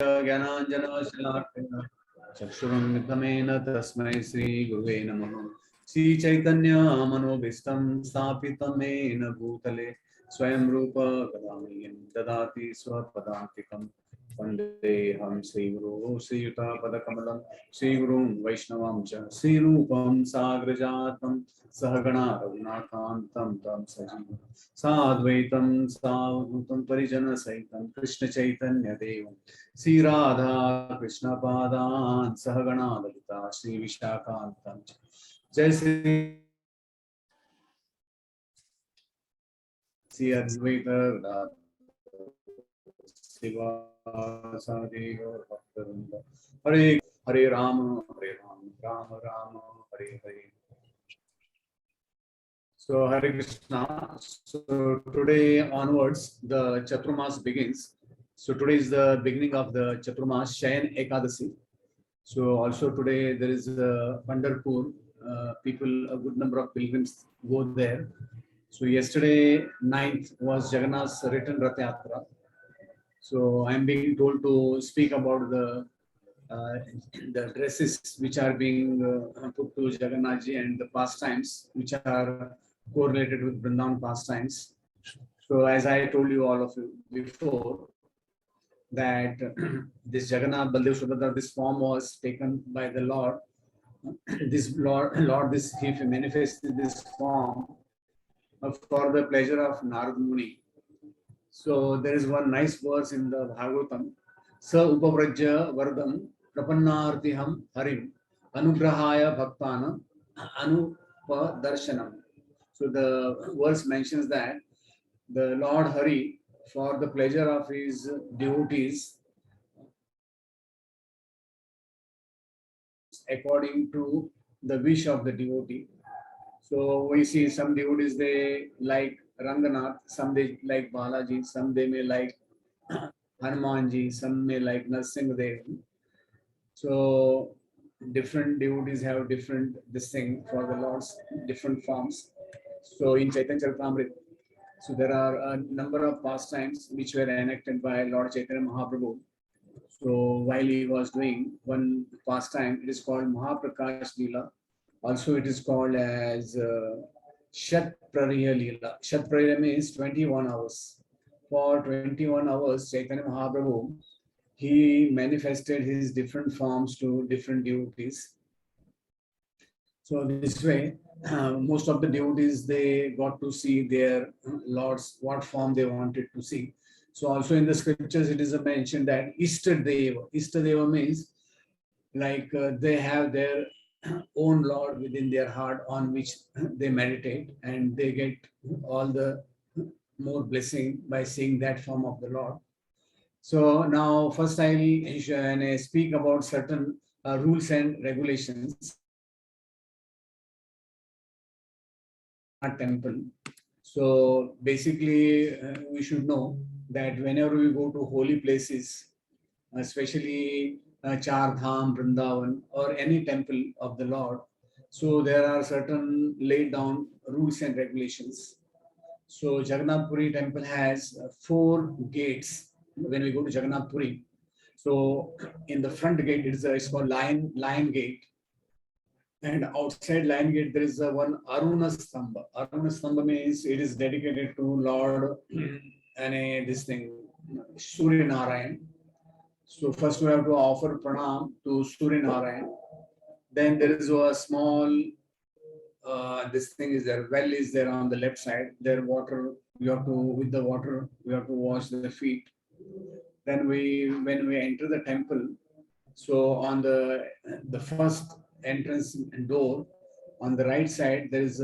ज्ञानाञ्जनशलाकया चक्षुरुन्मिलितं तस्मै श्रीगुरुवे नमः। श्रीचैतन्यमनोभीष्टं स्थापितं येन भूतले स्वयं रूप कदामह्यं ददाति स्वपदान्तिकं वन्देऽहं श्रीगुरो श्रीयुतापदकमलं श्रीगुरुं वैष्णवं च श्रीरूपं साग्रजातं सहगणा रघुनाथान्तं तं सजीवं साद्वैतं सावधूतं परिजनसहितं कृष्णचैतन्यदेवं श्री राधा कृष्ण पादान सहगणा ललिता श्री विशाखान्तं जय श्री अद्वैत शिवासादि गौर भक्तवृंद Hare Hare Ram Ram Ram Hare Hare. So Hare Krishna. So today onwards the Chaturmas begins. So today is the beginning of the Chaturmas Shayan Ekadasi. So also today there is Pandharpur. People, a good number of pilgrims go there. So yesterday 9th was Jagannath's return Rath Yatra. So I am being told to speak about the dresses which are being put to Jagannathji and the pastimes which are correlated with Vrindavan pastimes. So as I told you all of you before, that this Jagannath, Baldev, Subhadra, this form was taken by the Lord. This Lord, this he manifested this form for the pleasure of Narad Muni. So there is one nice verse in the Bhagavatam. Sa upavrajya vardam prapannartiham harim anugrahaya bhaktana anupadarsanam. So the verse mentions that the Lord Hari, for the pleasure of his devotees, according to the wish of the devotee. So we see some devotees, they like Ranganath, some they like Balaji, some they may like Hanumanji, some may like Narasimhadev. So different devotees have different this thing for the Lord's different forms. So in Chaitanya Charitamrita, so there are a number of pastimes which were enacted by Lord Chaitanya Mahaprabhu. So while he was doing one pastime, it is called Mahaprakash Leela. Also it is called as Shat Prariya Leela. Shat Prariya means 21 hours. For 21 hours, Chaitanya Mahaprabhu, he manifested his different forms to different devotees. So this way, most of the devotees, they got to see their lords, what form they wanted to see. So also in the scriptures, it is mentioned that Ishtadeva. Ishtadeva means like they have their own Lord within their heart on which they meditate, and they get all the more blessing by seeing that form of the Lord. So now first I will speak about certain rules and regulations. Temple. So basically we should know that whenever we go to holy places, especially Char Dham, Vrindavan, or any temple of the Lord, so there are certain laid down rules and regulations. So Jagannath Puri temple has 4 gates when we go to Jagannath Puri. So in the front gate, it's called lion gate. And outside lion gate, there is one Aruna Stamba. Aruna Stamba means it is dedicated to Lord and this thing, Surya Narayan. So first we have to offer pranam to Surya Narayan. Then there is a small, this thing is there, well is there on the left side. There water, we have to, with the water, we have to wash the feet. Then when we enter the temple, so on the first entrance door, on the right side, there is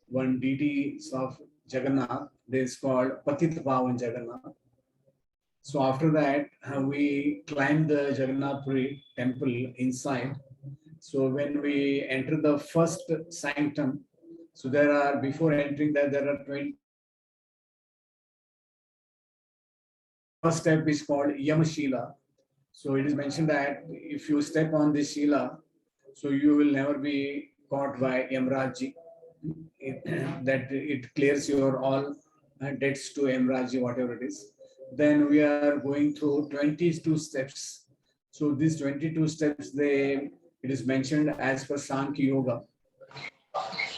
one deity of Jagannath. This is called Patit Pavan Jagannath. So after that, we climb the Jagannath Puri temple inside. So when we enter the first sanctum, so there are, before entering that, there are 20. First step is called Yamashila. So it is mentioned that if you step on this Shila, so you will never be caught by Yamraji. That it clears your all debts to Yamraji, whatever it is. Then we are going through 22 steps. So these 22 steps, it is mentioned as per Sankhya Yoga.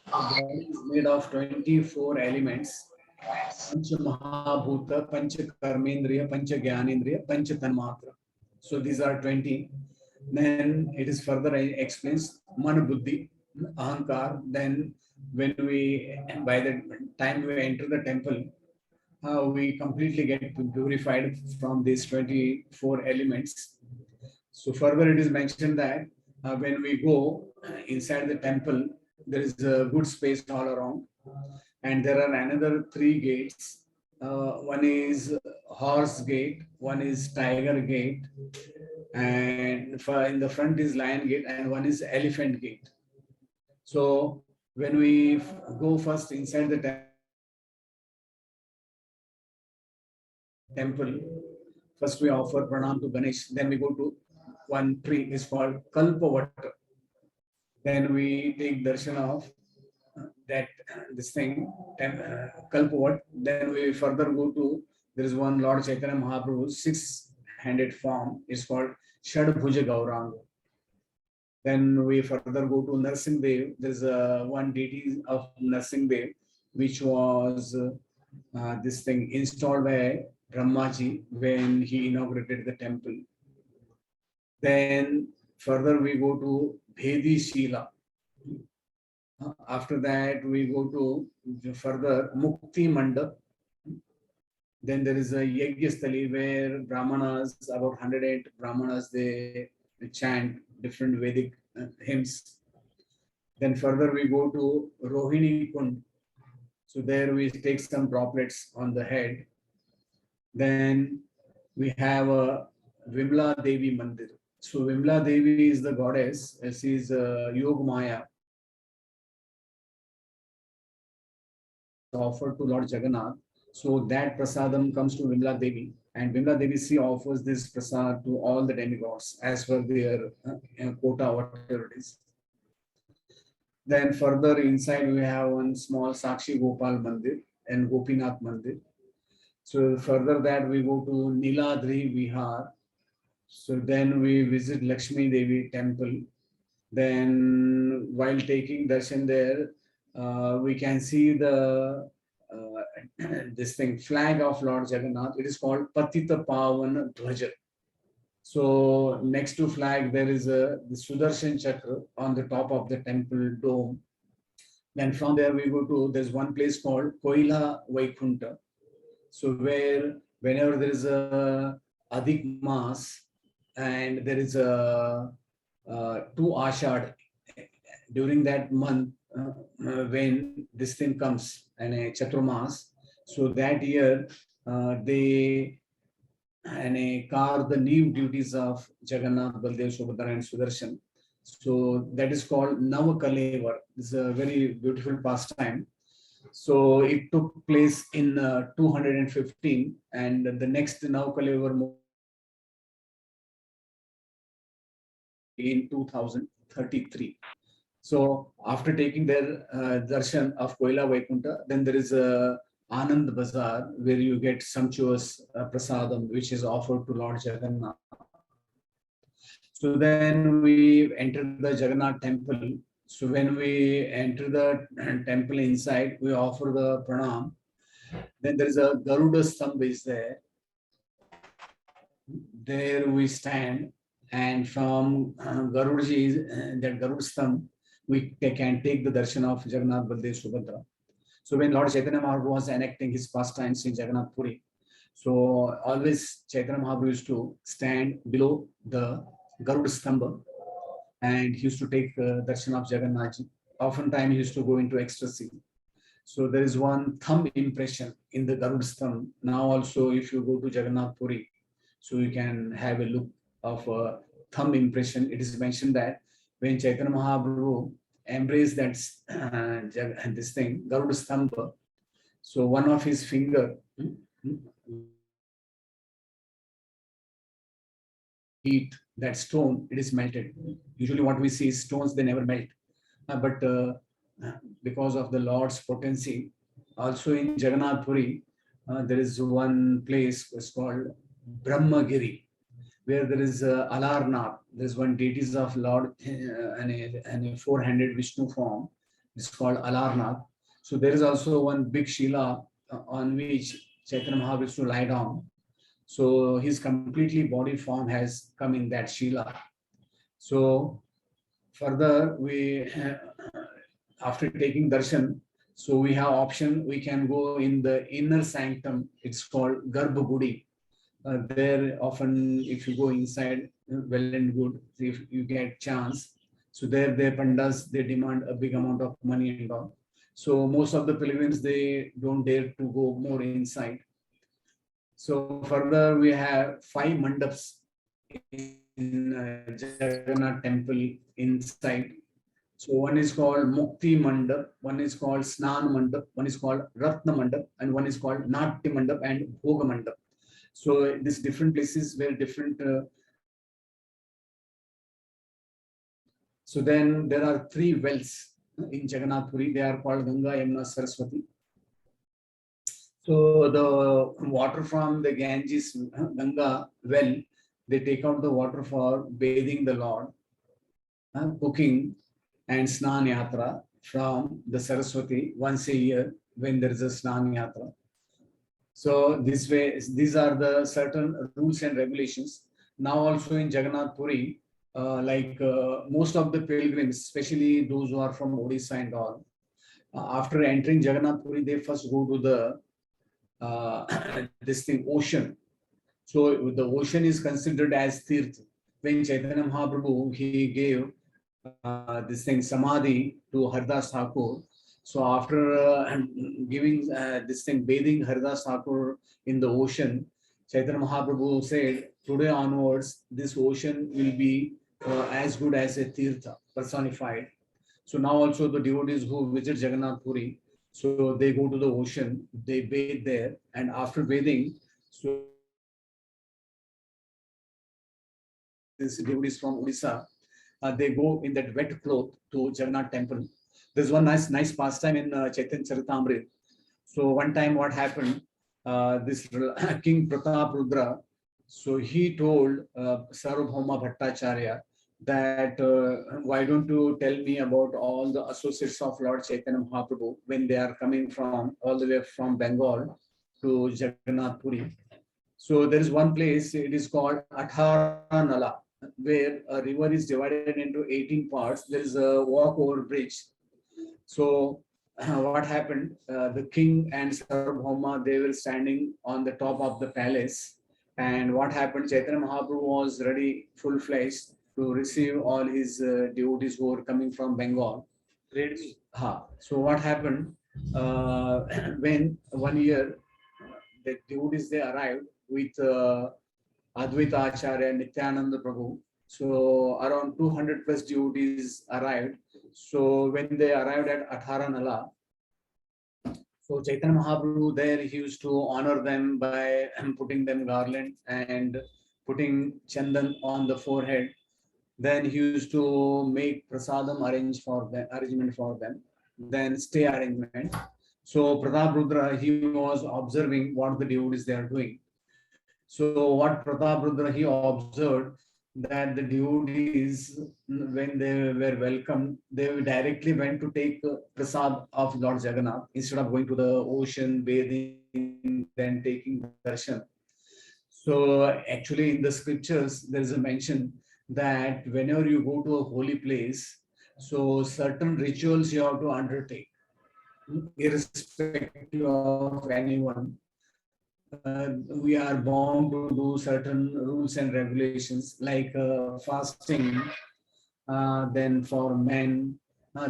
The body is made of 24 elements. Pancha Mahabhuta, Pancha Karmendriya, Pancha Gyanendriya, Pancha Tanmatra. So these are 20. Then it is further explains Man Buddhi, Ahankar. Then by the time we enter the temple, we completely get purified from these 24 elements. So further it is mentioned that when we go inside the temple, there is a good space all around, and there are another three gates. One is horse gate, one is tiger gate, and in the front is lion gate, and one is elephant gate. So when we go first inside the temple, first we offer pranam to Ganesh, then we go to one tree is called Kalpavata. Then we take darshan of that this thing, Kalpavat. Then we further go to, there is one Lord Chaitanya Mahaprabhu's six-handed form, is called Shadbhuja Gauranga. Then we further go to Narsingh Dev. There's one deity of Narsingh Dev, which was this thing installed by Brahmaji when he inaugurated the temple. Then further we go to Bhedi Shila. After that, we go to further Mukti Mandap. Then there is a Yagyasthali where Brahmanas, about 108 Brahmanas, they chant different Vedic hymns. Then further we go to Rohini Kund. So there we take some droplets on the head. Then we have a Vimla Devi Mandir. So Vimla Devi is the goddess. She is Yog Maya. Offered to Lord Jagannath. So that prasadam comes to Vimla Devi, and Vimla Devi she offers this prasad to all the demigods as per their quota, whatever it is. Then further inside we have one small Sakshi Gopal Mandir and Gopinath Mandir. So further that we go to Niladri Vihar. So then we visit Lakshmi Devi temple. Then while taking darshan there, we can see the this thing flag of Lord Jagannath. It is called Patita Pavan Dhwaja. So next to flag there is the Sudarshan Chakra on the top of the temple dome. Then from there we go to, there's one place called Koila Vaikunta. So where whenever there is a Adhik Mas and there is a 2 Ashad, during that month when this thing comes and a Chaturmas, so that year they carve the new duties of Jagannath, Baldev, Subhadra and Sudarshan. So that is called Navakalevar. It's a very beautiful pastime. So it took place in 215, and the next Navakalevar in 2033. So after taking their darshan of Koila Vaikunta, then there is a Anand Bazaar where you get sumptuous prasadam which is offered to Lord Jagannath. So then we enter the Jagannath temple. So when we enter the temple inside, we offer the pranam. Then there is a Garuda Stambha is there. There we stand, and from Garudaji, that Garuda Stambha, we can take the darshan of Jagannath, Baldev, Subhadra. So when Lord Chaitanya Mahaprabhu was enacting his pastimes in Jagannath Puri, so always Chaitanya Mahaprabhu used to stand below the Garuda Stambha, and he used to take darshan of Jagannath. Oftentimes he used to go into ecstasy. So there is one thumb impression in the Garuda Stambha. Now also if you go to Jagannath Puri, so you can have a look of a thumb impression. It is mentioned that when Chaitanya Mahaprabhu embraced that this thing, Garuda Stambha, so one of his finger, heat, that stone, it is melted. Usually what we see is stones, they never melt. But because of the Lord's potency, also in Jagannath Puri, there is one place it's called Brahmagiri, where there is Alarnath. There's one deities of Lord and a four-handed Vishnu form. It's called Alarnath. So there is also one big Shila on which Chaitanya Mahaprabhu used to lie down. So his completely body form has come in that Shila. So further, we after taking darshan, so we have option. We can go in the inner sanctum. It's called Garbhagudi. There often, if you go inside, well and good. If you get chance, so there the pandas they demand a big amount of money and all. So most of the pilgrims they don't dare to go more inside. So further we have five mandaps in Jagannath temple inside. So one is called Mukti Mandap, one is called Snan Mandap, one is called Ratna Mandap, and one is called Natya Mandap and Bhoga Mandap. So these different places where different. So then there are three wells in Jagannath Puri. They are called Ganga, Yamuna, Saraswati. So the water from the Ganges Ganga well, they take out the water for bathing the Lord, cooking, and Snan Yatra from the Saraswati once a year when there is a Snan Yatra. So this way, these are the certain rules and regulations. Now also in Jagannath Puri, most of the pilgrims, especially those who are from Odisha and all, after entering Jagannath Puri, they first go to the this thing ocean. So the ocean is considered as Tirth. When Chaitanya Mahaprabhu he gave this thing Samadhi to Haridas Thakur. So after giving this thing, bathing Haridas Thakur in the ocean, Chaitanya Mahaprabhu said, today onwards, this ocean will be as good as a Tirtha personified. So now also the devotees who visit Jagannath Puri, so they go to the ocean, they bathe there, and after bathing, so these devotees from Odisha, they go in that wet cloth to Jagannath temple. There's one nice pastime in Chaitanya Charitamrita. So one time what happened, this King Pratap Rudra, so he told Sarvabhauma Bhattacharya that why don't you tell me about all the associates of Lord Chaitanya Mahaprabhu when they are coming from all the way from Bengal to Jagannath Puri. So there is one place, it is called Athara Nala, where a river is divided into 18 parts. There is a walk-over bridge. So what happened? The king and Sarvabhauma, they were standing on the top of the palace. And what happened? Chaitanya Mahaprabhu was ready, full-fledged, to receive all his devotees who were coming from Bengal. Ready? So what happened? When one year the devotees they arrived with Advaita Acharya and Nityananda Prabhu. So around 200 plus devotees arrived. So when they arrived at Athara Nala, so Chaitanya Mahaprabhu there, he used to honor them by putting them garland and putting chandan on the forehead. Then he used to make prasadam arrangement for them. Then stay arrangement. So Pratap Rudra, he was observing what the devotees they are doing. So what Pratap Rudra he observed that the devotees when they were welcomed, they directly went to take prasad of Lord Jagannath instead of going to the ocean, bathing, then taking darshan. So actually in the scriptures there is a mention that whenever you go to a holy place, so certain rituals you have to undertake, irrespective of anyone. We are bound to do certain rules and regulations like fasting, then for men,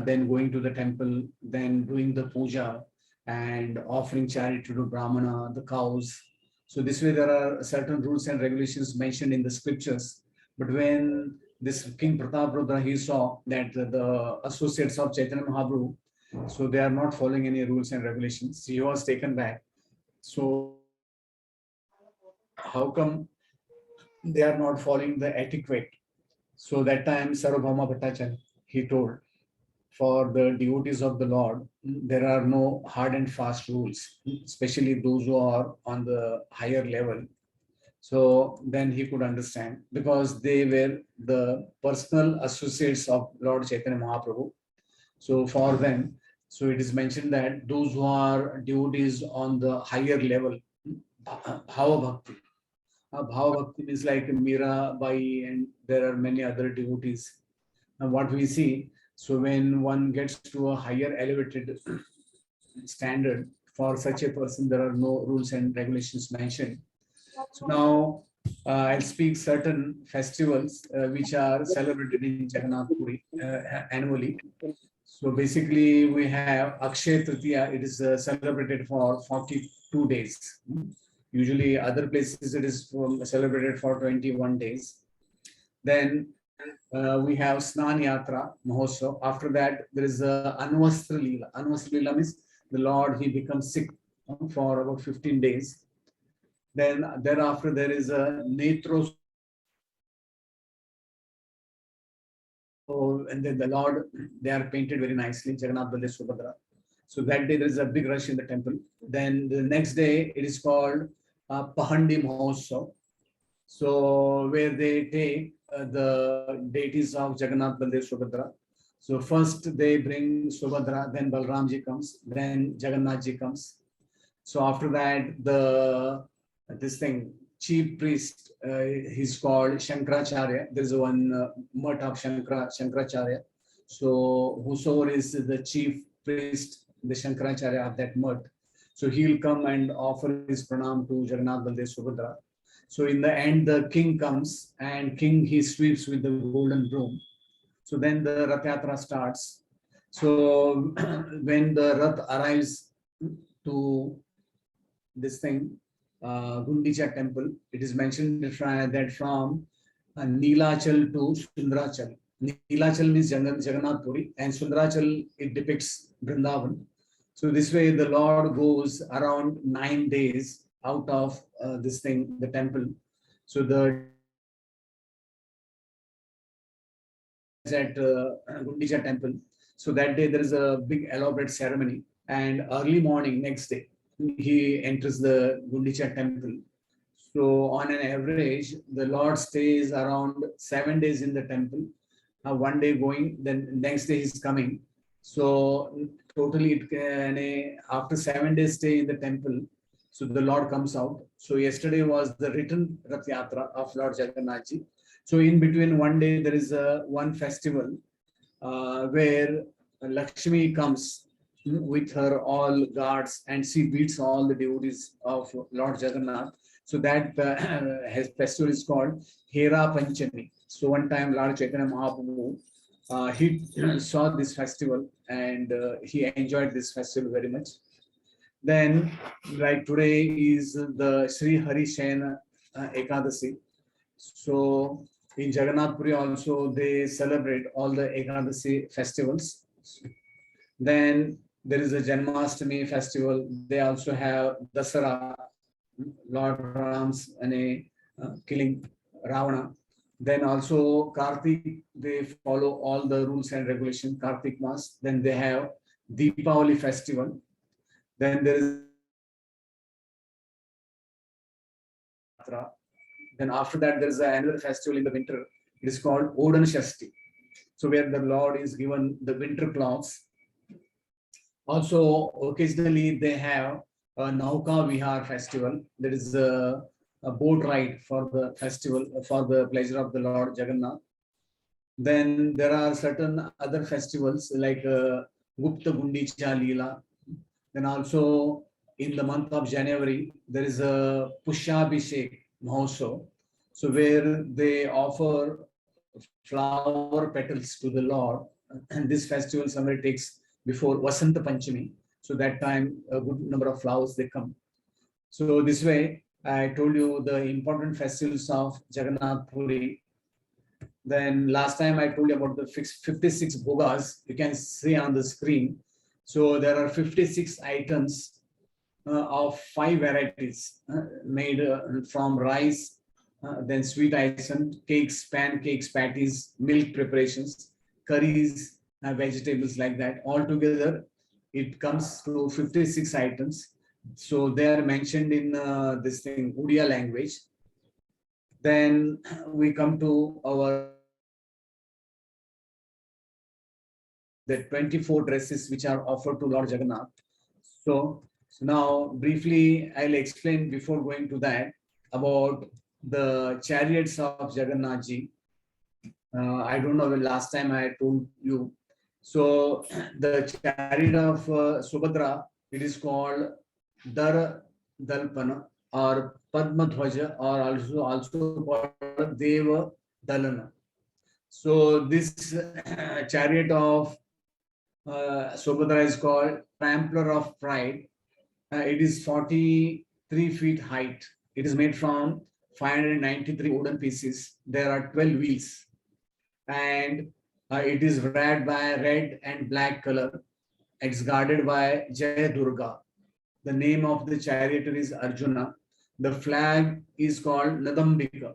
then going to the temple, then doing the puja and offering charity to the Brahmana, the cows. So this way there are certain rules and regulations mentioned in the scriptures. But when this King Pratap Rudra, he saw that the associates of Chaitanya Mahaprabhu, so they are not following any rules and regulations. He was taken back. So how come they are not following the etiquette? So that time Sarvabhauma Bhattacharya, he told, for the devotees of the Lord, there are no hard and fast rules, especially those who are on the higher level. So then he could understand, because they were the personal associates of Lord Chaitanya Mahaprabhu. So for them, so it is mentioned that those who are devotees on the higher level, Bhava Bhakti. Bhava Bhakti is like Mira Bai, and there are many other devotees. And what we see, so when one gets to a higher elevated standard, for such a person, there are no rules and regulations mentioned. So now I'll speak certain festivals which are celebrated in Jagannath Puri annually. So basically, we have Akshay Tritiya. It is celebrated for 42 days. Usually, other places it is celebrated for 21 days. Then we have Snan Yatra Mahotsav. After that, there is Anvastra Leela. Anvastra Leela means the Lord, he becomes sick for about 15 days. Then thereafter, there is a Netros. And then the Lord, they are painted very nicely, Jagannath, Baldev, Subhadra. So that day there is a big rush in the temple. Then the next day it is called Pahandi Mahotsav. So where they take the deities of Jagannath, Baldev, Subhadra. So first they bring Subhadra, then Balramji comes, then Jagannathji comes. So after that, this thing, chief priest, he's called Shankaracharya. There's one mutt of Shankaracharya. So whosoever is the chief priest, the Shankaracharya of that mutt, so he'll come and offer his pranam to Jagannath, Baldev, Subhadra. So in the end, the king comes, and king, he sweeps with the golden broom. So then the Rath Yatra starts. So when the Rath arrives to this thing, Gundicha temple, it is mentioned that from Nilachal to Sundrachal. Nilachal means Jagannath Puri, and Sundrachal, it depicts Vrindavan. So this way the Lord goes around 9 days out of this thing, the temple. So the at Gundicha temple. So that day there is a big elaborate ceremony, and early morning next day he enters the Gundicha temple. So on an average, the Lord stays around 7 days in the temple. One day going, then next day he's coming. So totally, it can, after 7 days stay in the temple, so the Lord comes out. So yesterday was the return Rath Yatra of Lord Jagannathji. So in between one day, there is one festival where Lakshmi comes with her all guards, and she beats all the devotees of Lord Jagannath. So that festival is called Hera Panchami. So one time Lord Chaitanya Mahaprabhu, he saw this festival, and he enjoyed this festival very much. Then, like today is the Sri Hari Shayana Ekadasi. So in Jagannath Puri also they celebrate all the Ekadasi festivals. Then there is a Janmashtami festival. They also have Dasara, Lord Ram's killing Ravana. Then also Kartik, they follow all the rules and regulations, Kartik Mas. Then they have Deepavali festival. Then there is then after that there is another festival in the winter. It is called Odan Shasti. So where the Lord is given the winter clothes. Also occasionally they have a Nauka Vihar festival. There is a boat ride for the festival, for the pleasure of the Lord Jagannath. Then there are certain other festivals like Gupta Gundicha Leela. Then also in the month of January, there is a Pushabhishek Mahotsav. So where they offer flower petals to the Lord. And this festival somewhere takes before Vasanta Panchami. So that time a good number of flowers they come. So this way, I told you the important festivals of Jagannath Puri. Then last time I told you about the 56 bhogas. You can see on the screen. So there are 56 items of 5 varieties made from rice, then sweet items, cakes, pancakes, patties, milk preparations, curries, vegetables like that. Altogether, it comes to 56 items. So they are mentioned in this thing, Odia language. Then we come to our the 24 dresses which are offered to Lord Jagannath. So now briefly I'll explain before going to that about the chariots of Jagannath ji. I don't know when last time I told you. So the chariot of Subhadra, it is called Dar Dalpana or Padma Dhwaja, or also called Deva Dalana. So this chariot of Subhadra is called Trampler of Pride. It is 43 feet height. It is made from 593 wooden pieces. There are 12 wheels, and it is red by red and black color. It's guarded by Jaya Durga. The name of the charioteer is Arjuna. The flag is called Nadambika.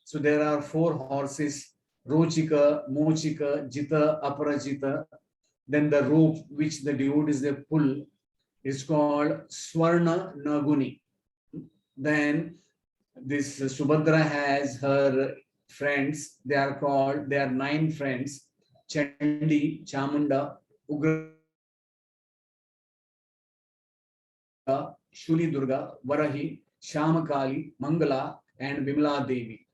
So there are 4 horses: Rochika, Mochika, Jita, Aparajita. Then the rope which the devotees they pull is called Swarna Naguni. Then this Subhadra has her friends. They are 9 friends: Chandi, Chamunda, Ugra, Shuli Durga, Varahi, Shamakali, Mangala, and Vimla Devi.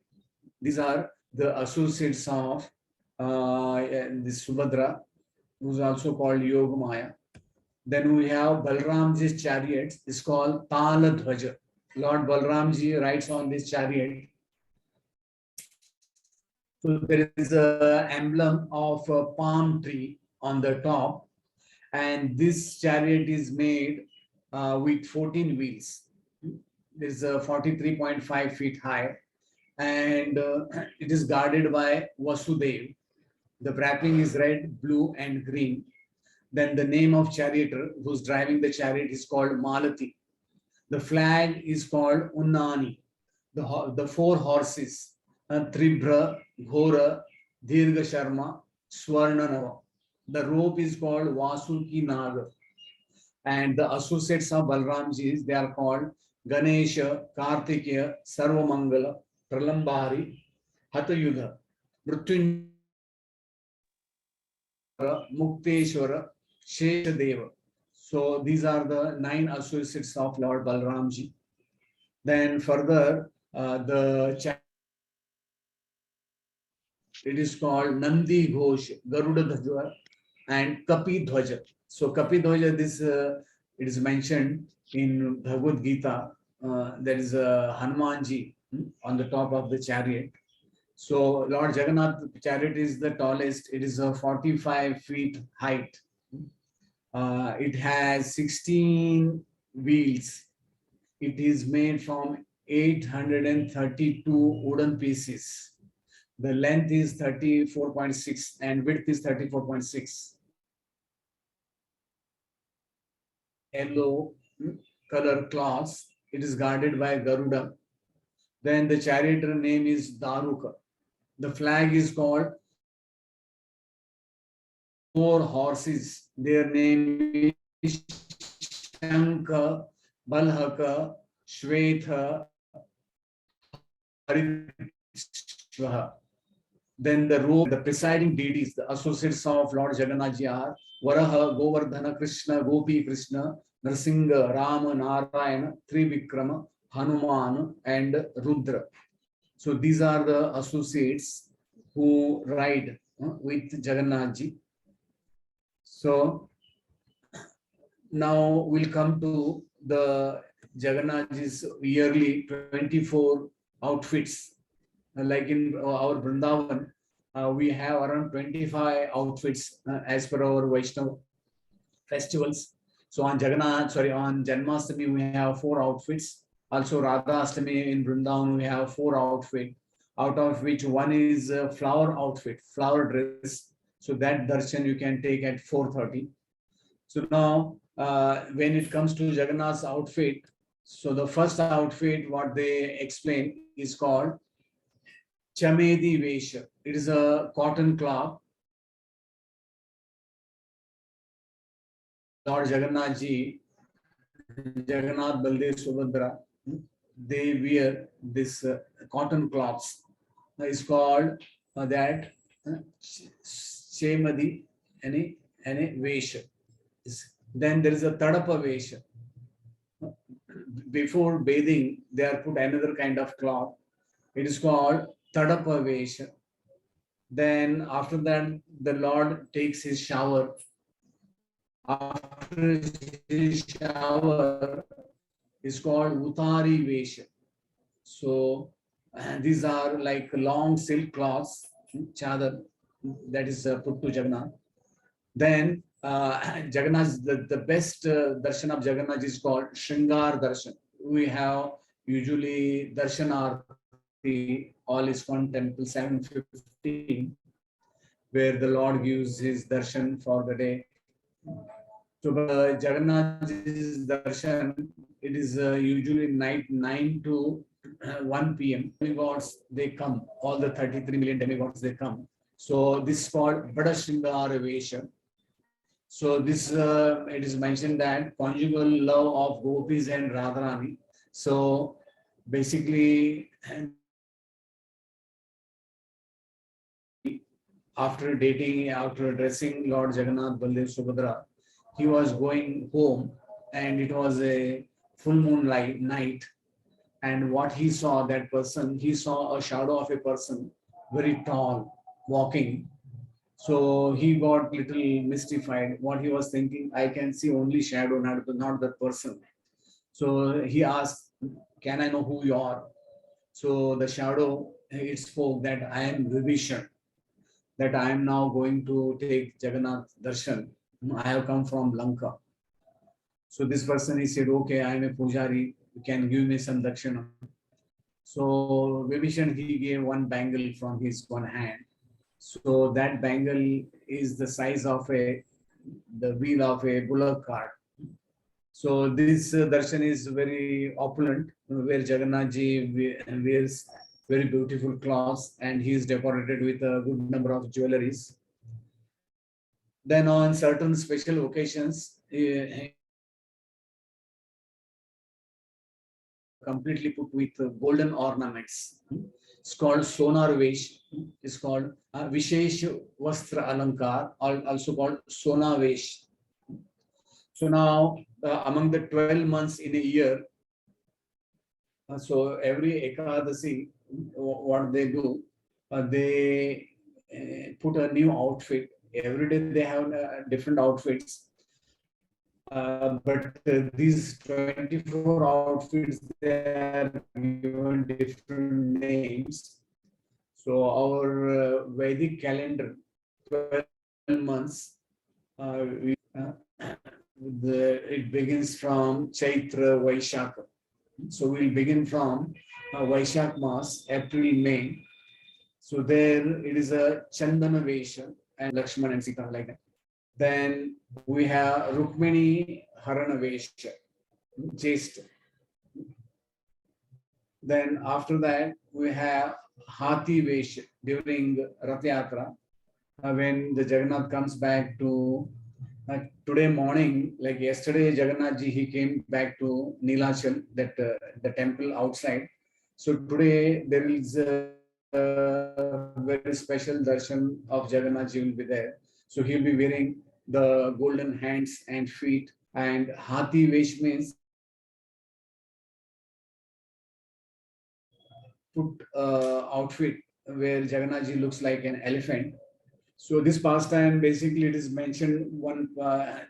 These are the associates of this Subhadra, who is also called Yogamaya. Then we have Balramji's chariot, is called Tala Dhwaja. Lord Balramji rides on this chariot. So there is an emblem of a palm tree on the top, and this chariot is made with 14 wheels. It is 43.5 feet high, and it is guarded by Vasudev. The wrapping is red, blue, and green. Then the name of charioteer who's driving the chariot is called Malati. The flag is called Unnani. The 4 horses, Tribhra, Ghora, Dirga Sharma, Swarnanava. The rope is called Vasuki Naga. And the associates of Balramji, they are called Ganesha, Kartikeya, Sarvamangala, Pralambari, Hatayudha, Mrityunjaya, Mukteshwara, Sheshadeva. So these are the 9 associates of Lord Balramji. Then further, it is called Nandi Ghosh, Garuda Dhwaja, and Kapi Dhwaja. So Kapi Dhwaja, this it is mentioned in Bhagavad Gita. There is a Hanumanji on the top of the chariot. So Lord Jagannath chariot is the tallest. It is a 45 feet height. It has 16 wheels. It is made from 832 wooden pieces. The length is 34.6 and width is 34.6. Yellow color cloth. It is guarded by Garuda. Then the charioteer name is Daruka. The flag is called 4 horses. Their name is Shanka, Balhaka, Shwetha, Haritshvaha. Then the robe, the presiding deities, the associates of Lord Jagannath are Varaha, Govardhana, Krishna, Gopi Krishna, Narsingha, Rama, Narayana, Trivikrama, Hanuman, and Rudra. So these are the associates who ride with Jagannath ji. So now we'll come to the Jagannath ji's yearly 24 outfits. Like in our Vrindavan, we have around 25 outfits as per our Vaishnava festivals. So on Janmashtami, we have 4 outfits. Also Radha Ashtami in Vrindavan, we have 4 outfits, out of which one is a flower outfit, flower dress. So that darshan you can take at 4:30. So now, when it comes to Jagannath's outfit, so the first outfit, what they explain is called Chamedi Vesha. It is a cotton cloth Lord Jagannath ji, Jagannath, Baldev, Subhadra, they wear this cotton cloths. It's called that Chemadi any Vesha. Then there is a Tadapa Vesha. Before bathing, they are put another kind of cloth. It is called Tadapa Vesha. Then after that, the Lord takes his shower. After his shower is called Utari Vesha. So these are like long silk cloths, chadar, that is put to Jagannath. Then Jagannath, the best darshan of Jagannath is called Shringar Darshan. We have usually Darshanarti, all ISKCON temple 7:15, where the Lord gives his darshan for the day. So Jagannath's darshan, it is usually night 9 to 1 p.m. Demigods, they come, all the 33 million demigods, they come. So this is called Bada Shringara Vesha. So this, it is mentioned that conjugal love of gopis and Radharani. So basically, after dating, after dressing Lord Jagannath, Baldev, Subhadra, he was going home and it was a full moonlight night. And what he saw, that person, he saw a shadow of a person, very tall, walking. So he got little mystified. What he was thinking, I can see only shadow, not that person. So he asked, can I know who you are? So the shadow, it spoke that I am Vibhishan, that I am now going to take Jagannath darshan. I have come from Lanka. So this person, he said, okay, I am a pujari, you can give me some dakshina. So Vibhishan, he gave one bangle from his one hand. So that bangle is the size of the wheel of a bullock cart. So this darshan is very opulent, where Jagannath ji wears very beautiful clothes and he is decorated with a good number of jewelries. Then on certain special occasions, completely put with golden ornaments. It's called Sonar Vesh. It's called Vishesh Vastra Alankar, also called Sona Vesh. So now, among the 12 months in a year, so every Ekadasi, what they do, they put a new outfit. Every day they have different outfits. But these 24 outfits, they are given different names. So our Vedic calendar, 12 months, it begins from Chaitra Vaishakha. So we'll begin from Vaishak Mas, April, May. So there it is a Chandana Vesha and Lakshman and Sita like that. Then we have Rukmini Harana Vesha, Jesta. Then after that we have Hathi Vesha during Rath Yatra, when the Jagannath comes back to today morning, like yesterday, Jagannath ji, he came back to Nilachal, that the temple outside. So today there is a very special darshan of Jagannath ji will be there. So he'll be wearing the golden hands and feet, and Hathi Vesh means put outfit where Jagannath ji looks like an elephant. So this pastime, basically it is mentioned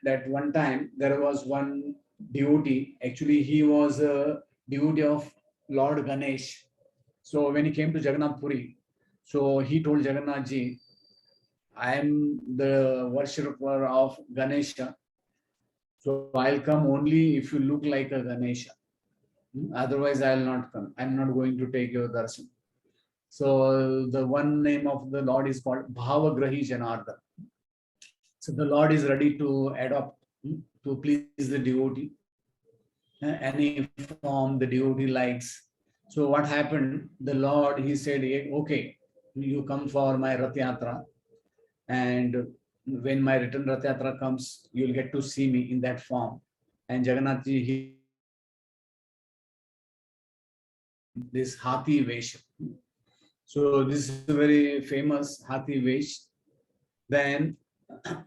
that one time there was one devotee. Actually, he was a devotee of Lord Ganesh. So when he came to Jagannath Puri, so he told Jagannath ji, I am the worshipper of Ganesha. So I'll come only if you look like a Ganesha. Otherwise, I'll not come. I'm not going to take your darshan. So the one name of the Lord is called Bhavagrahi Janardhan. So the Lord is ready to adopt to please the devotee. Any form the devotee likes. So what happened? The Lord, he said, okay, you come for my Rath Yatra and when my return Rath Yatra comes, you'll get to see me in that form. And Jagannath ji, this Hathi Vesh. So this is a very famous Hathi Vesh. Then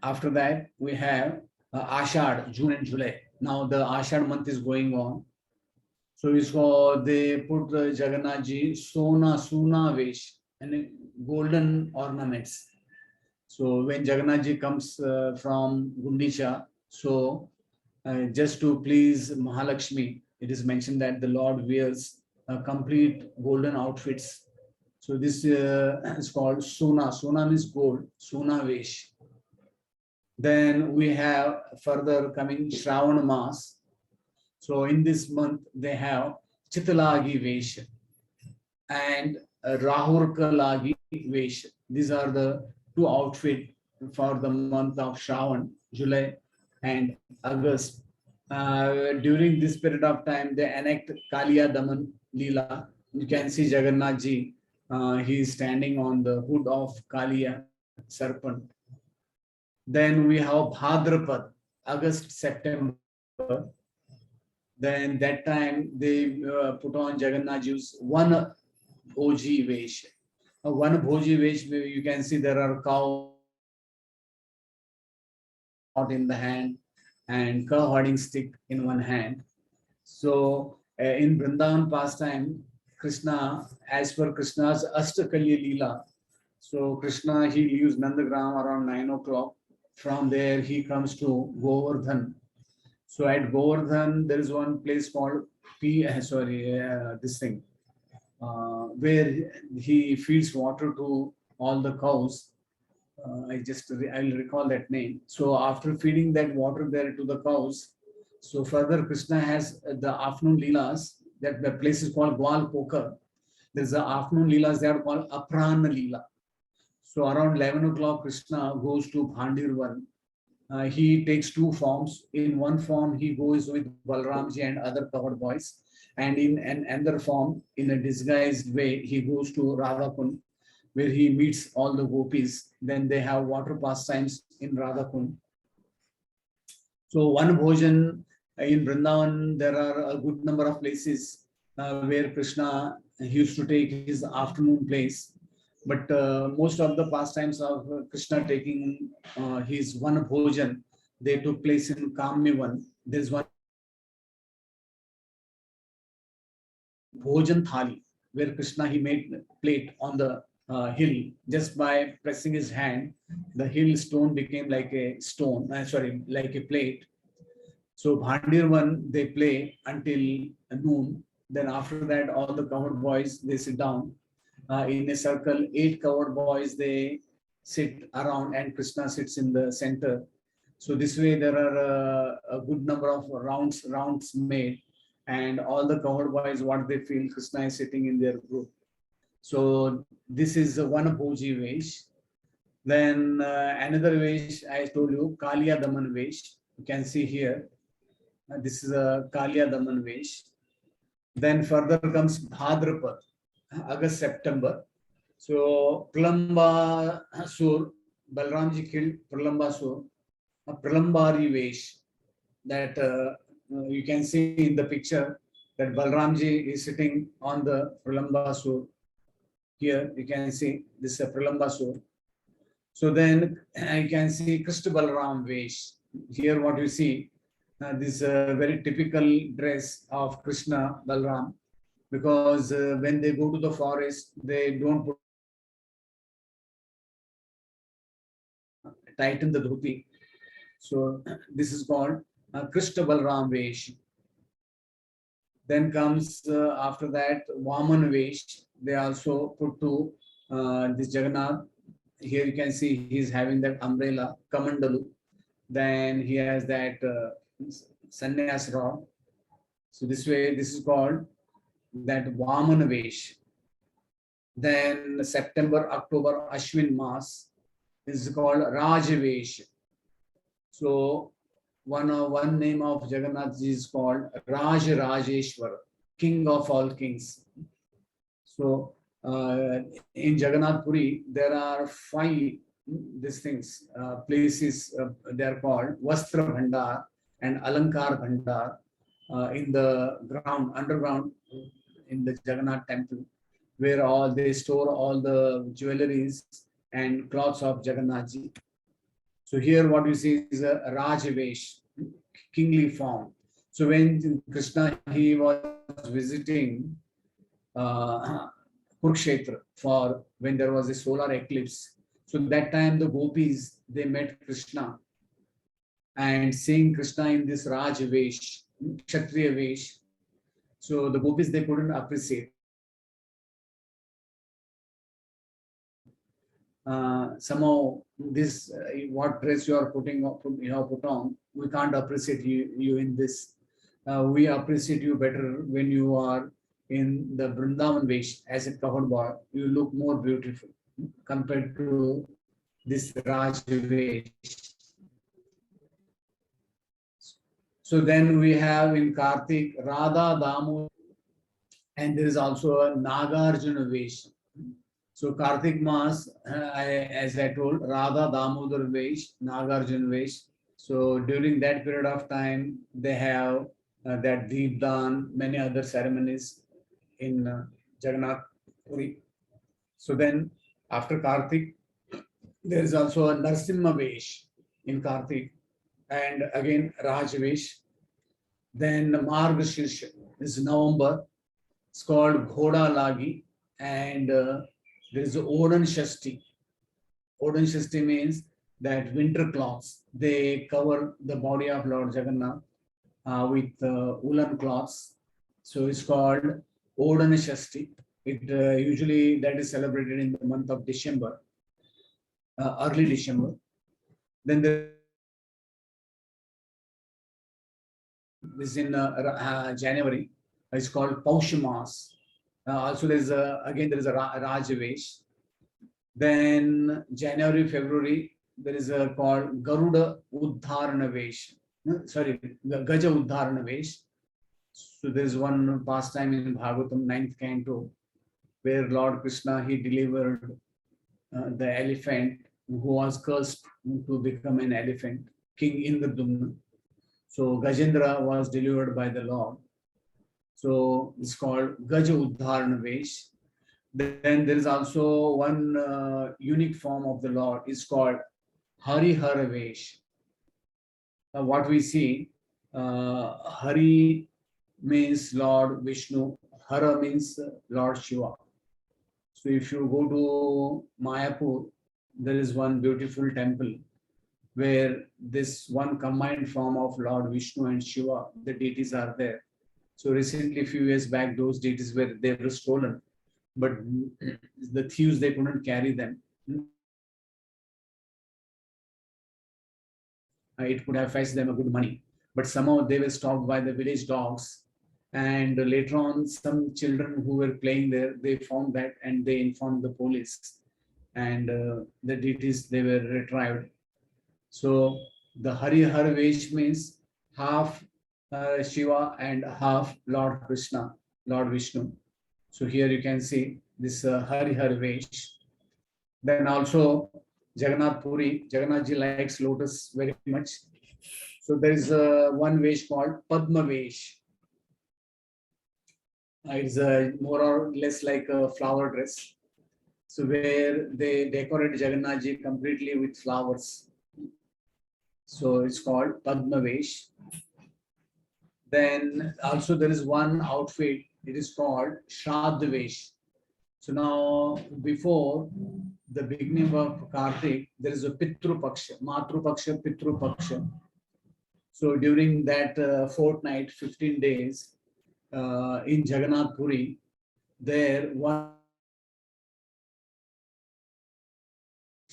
after that, we have Ashad, June and July. Now the Ashad month is going on. So they put Jagannath ji Sona Vesh and golden ornaments. So when Jagannath ji comes from Gundicha, so just to please Mahalakshmi, it is mentioned that the Lord wears complete golden outfits. So this is called Sona. Sona means gold, Sona Vesh. Then we have further coming Shravan Mas. So in this month, they have Chitalagi Vesh and Rahurkalagi Vesh. These are the two outfits for the month of Shravan, July and August. During this period of time, they enact Kaliya Daman Leela. You can see Jagannath ji. He is standing on the hood of Kaliya serpent. Then we have Bhadrapad, August, September. Then that time they put on Jagannath ji's one Bhoji Vesh. One Bhoji Vesh, you can see there are cows in the hand and cow-herding stick in one hand. So in Vrindavan pastime, Krishna, as per Krishna's Ashtakalya Leela, so Krishna, he leaves Nandagram around 9 o'clock. From there, he comes to Govardhan. So at Govardhan, there is one place called where he feeds water to all the cows. I'll recall that name. So after feeding that water there to the cows, so further Krishna has the afternoon leelas. That the place is called Gwal Pokar. There's the afternoon leelas. They are called Aprana Leela. So around 11 o'clock, Krishna goes to Bhandirvan. He takes two forms. In one form, he goes with Balramji and other covered boys. And in another form, in a disguised way, he goes to Radhakund, where he meets all the gopis. Then they have water pastimes in Radhakund. So one bhojan in Vrindavan, there are a good number of places where Krishna used to take his afternoon place. But most of the pastimes of Krishna taking his one bhojan, they took place in Kamnivan. There's one bhojan thali, where Krishna, he made plate on the hill. Just by pressing his hand, the hill stone became like a stone, like a plate. So Bhandirvan, they play until noon. Then after that, all the covered boys, they sit down in a circle. 8 covered boys, they sit around and Krishna sits in the center. So this way there are a good number of rounds made, and all the covered boys, what they feel, Krishna is sitting in their group. So this is one Bhoji Vesh. Then another Vesh, I told you, Kaliya Daman Vesh. You can see here. This is a Kaliya Daman Vesh. Then further comes Bhadrapad, August, September. So Pralamba Sur, Balramji killed Pralamba Sur, a Pralambari Vesh. That you can see in the picture that Balramji is sitting on the Pralamba Sur. Here you can see this is a Pralamba Sur. So then you can see Krishna Balram Vesh. Here what you see, this very typical dress of Krishna Balram, because when they go to the forest, they don't tighten the dhoti. So this is called Krishna Balram Vesh. Then comes after that Vaman Vesh. They also put to this Jagannath. Here you can see he's having that umbrella, Kamandalu. Then he has that sannyas rod. So this way, this is called that Vaman Vesh. Then September, October, Ashwin Mas is called Raj Vesh. So one name of Jagannath ji is called Raj Rajeshwar, King of all kings. So in Jagannath Puri, there are 5 these things, places, they are called Vastra Bhandar and Alankar Bhandar in the ground, underground in the Jagannath temple, where all they store all the jewelries and cloths of Jagannath ji. So here what you see is a Rajvesh, kingly form. So when Krishna, he was visiting Kurukshetra for when there was a solar eclipse. So that time the gopis, they met Krishna, and seeing Krishna in this Rajvesh, Kshatriya Vesh, so the gopis, they couldn't appreciate. Somehow this what dress you are putting, you have put on, we can't appreciate you in this. We appreciate you better when you are in the Vrindavan Vesh as a covered boy. You look more beautiful compared to this Raj Vesh. So then we have in Kartik Radha Damu, and there is also a Nagarjuna Vesh. So Kartik Mas, as I told, Radha Damodar Vesh, Nagarjuna Vesh. So during that period of time, they have that Deepdan, many other ceremonies in Jagannath Puri. So then after Kartik, there is also a Narsimha Vesh in Kartik, and again Raj Vesh. Then Margashirsha is November. It's called Ghoda Lagi, and there is Odan Shasti. Odan Shasti means that winter cloths. They cover the body of Lord Jagannath with woolen cloths. So it's called Odan Shasti. It usually that is celebrated in the month of December, early December. Then there is in January. It's called Paushamas. Also, there is a Rajavesh. Then January, February, there is a called Garuda Uddharana Vesh. Sorry, Gaja Uddharana Vesh. So there is one pastime in Bhagavatam 9th canto, where Lord Krishna, he delivered the elephant who was cursed to become an elephant, King Indradumna. So Gajendra was delivered by the Lord. So it's called Gaja Uddharana Vesh. Then there is also one unique form of the Lord. It's called Harihara Vesh. What we see, Hari means Lord Vishnu, Hara means Lord Shiva. So if you go to Mayapur, there is one beautiful temple where this one combined form of Lord Vishnu and Shiva, the deities are there. So recently, a few years back, those deities they were stolen, but the thieves, they couldn't carry them. It could have fetched them a good money, but somehow they were stopped by the village dogs. And later on, some children who were playing there, they found that and they informed the police. And the deities, they were retrieved. So the Harihara Vesh means half Shiva and half Lord Krishna, Lord Vishnu. So here you can see this Harihara Vesh. Then also Jagannath Puri, Jagannath ji likes lotus very much. So there is one Vesh called Padma Vesh. It's more or less like a flower dress. So where they decorate Jagannath ji completely with flowers. So it's called Padma Vesh. Then also there is one outfit, it is called Shraddha Vesh. So now before the beginning of Kartik, there is a Pitru Paksha, Matru Paksha, Pitru Paksha. So during that fortnight, 15 days in Jagannath Puri, there one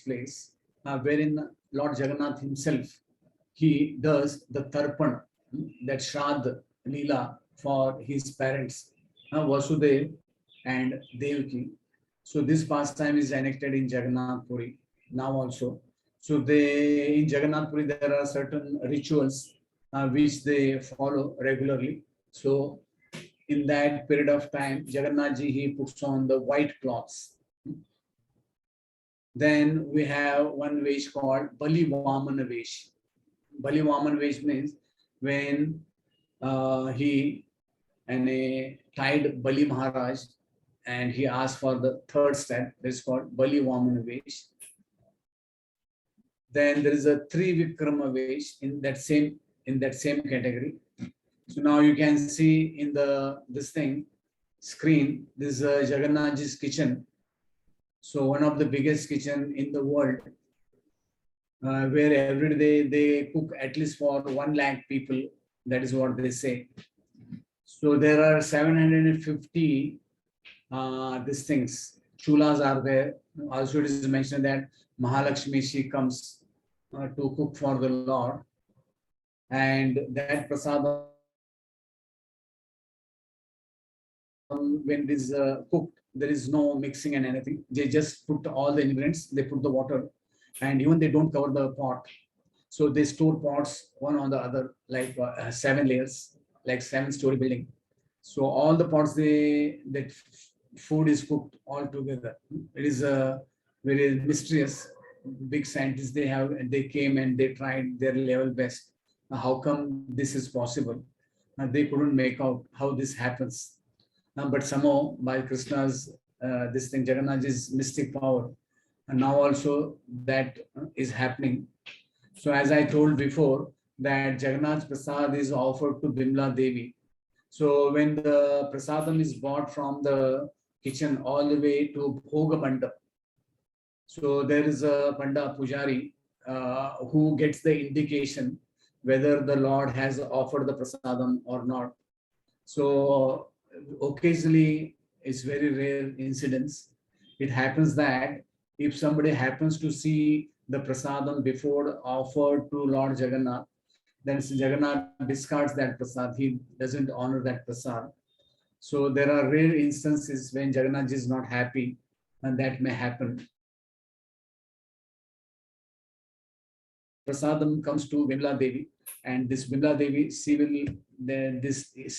place wherein Lord Jagannath himself, he does the Tarpan, that Shraddha Leela for his parents, Vasudev and Devaki. So this pastime is enacted in Jagannath Puri now also. So in Jagannath Puri, there are certain rituals which they follow regularly. So in that period of time, Jagannath ji, he puts on the white cloths. Then we have one vesh called Bali Vamana vesh. Bali Vamana vesh means when he and a tied Bali Maharaj and he asked for the third step. That's called Bali Vamana vesh. Then there is a Trivikrama vesh in that same category. So now you can see in the this thing screen, this is Jagannath's kitchen. So one of the biggest kitchen in the world, where every day they cook at least for 1 lakh people. That is what they say. So there are 750 these things. Chulas are there. Also, it is mentioned that Mahalakshmi she comes to cook for the Lord, and that prasadam when it is cooked, there is no mixing and anything. They just put all the ingredients. They put the water, and even they don't cover the pot. So they store pots one on the other, like 7 layers, like 7-story building. So all the pots that food is cooked all together. It is a very mysterious. Big scientists they came and they tried their level best. How come this is possible? They couldn't make out how this happens. But somehow by Krishna's this thing, Jagannath's mystic power, and now also that is happening. So as I told before, that Jagannath Prasad is offered to Bimla Devi. So when the prasadam is bought from the kitchen all the way to Bhoga Mandap, so there is a Panda Pujari who gets the indication whether the Lord has offered the prasadam or not. So occasionally, it's very rare incidents. It happens that if somebody happens to see the prasadam before offered to Lord Jagannath, then Jagannath discards that prasad. He doesn't honor that prasad. So there are rare instances when Jagannath is not happy, and that may happen. Prasadam comes to Vimla Devi, and this Vimla Devi, she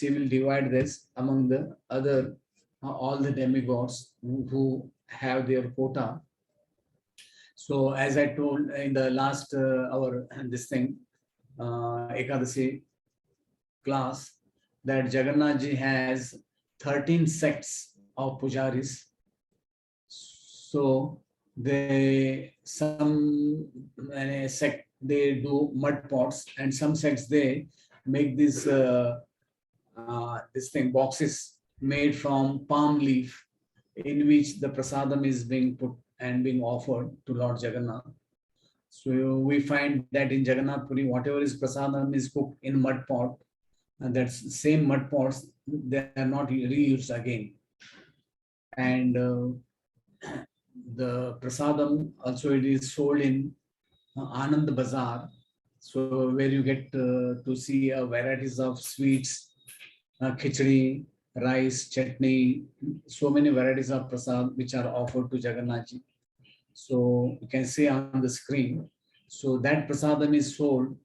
will divide this among the other all the demigods who have their quota. So as I told in the last our this thing Ekadasi class, that Jagannath ji has 13 sects of pujaris. So some sect they do mud pots, and some sects they make this this thing boxes made from palm leaf, in which the prasadam is being put and being offered to Lord Jagannath. So we find that in Jagannath Puri, whatever is prasadam is cooked in mud pot, and that's same mud pots, they are not reused again. And the prasadam also it is sold in Anand Bazaar, so where you get to see varieties of sweets, khichdi, rice, chutney, so many varieties of prasad which are offered to Jagannath ji. So you can see on the screen. So that prasadam is sold.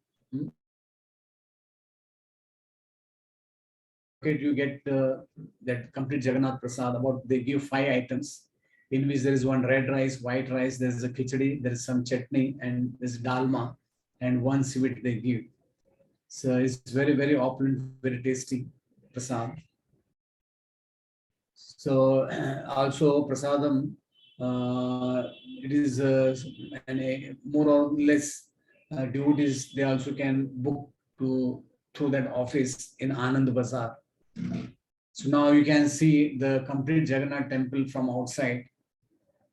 You get that complete Jagannath prasad. About they give 5 items, in which there is one red rice, white rice, there is a khichdi, there is some chutney, and there is dalma, and one sweet they give. So it's very opulent, very tasty prasad. So also prasadam, it is more or less devotees, they also can book through that office in Anand Bazaar. So now you can see the complete Jagannath temple from outside.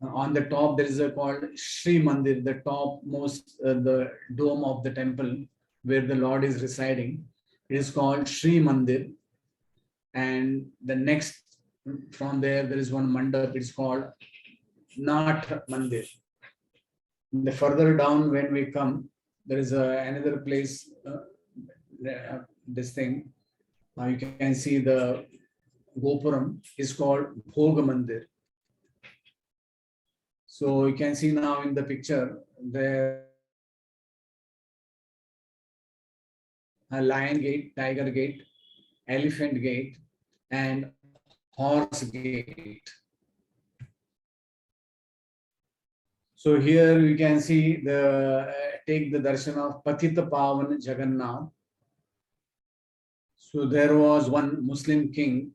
On the top there is a called Sri Mandir, the topmost the dome of the temple where the Lord is residing. It is called Sri Mandir, and the next from there is one mandap. It's called Nath Mandir. The further down when we come, there is another place. This thing you can see the Gopuram is called Bhoga Mandir. So you can see now in the picture there a lion gate, tiger gate, elephant gate, and horse gate. So here you can see the take the darshan of Patita Pavan Jagannath. So there was one Muslim king.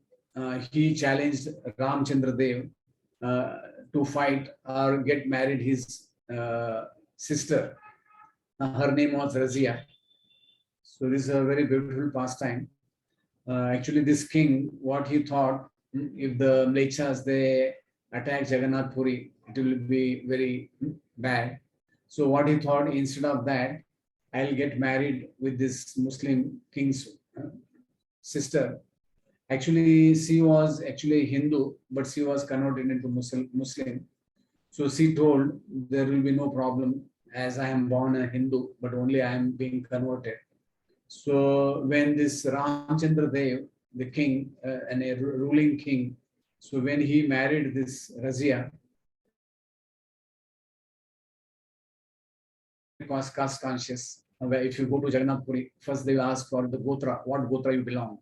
He challenged Ramchandra Dev uh, to fight or get married his sister. Her name was Razia. So this is a very beautiful pastime. Actually, this king, what he thought, if the Mlechas they attack Jagannath Puri, it will be very bad. So what he thought, instead of that, I'll get married with this Muslim king's sister. Actually, she was actually Hindu, but she was converted into Muslim. So she told there will be no problem as I am born a Hindu, but only I am being converted. So when this Ramchandra Dev, the king and a ruling king, so when he married this Razia, caste conscious. Where if you go to Jagannath Puri, first they will ask for the Gotra, what Gotra you belong.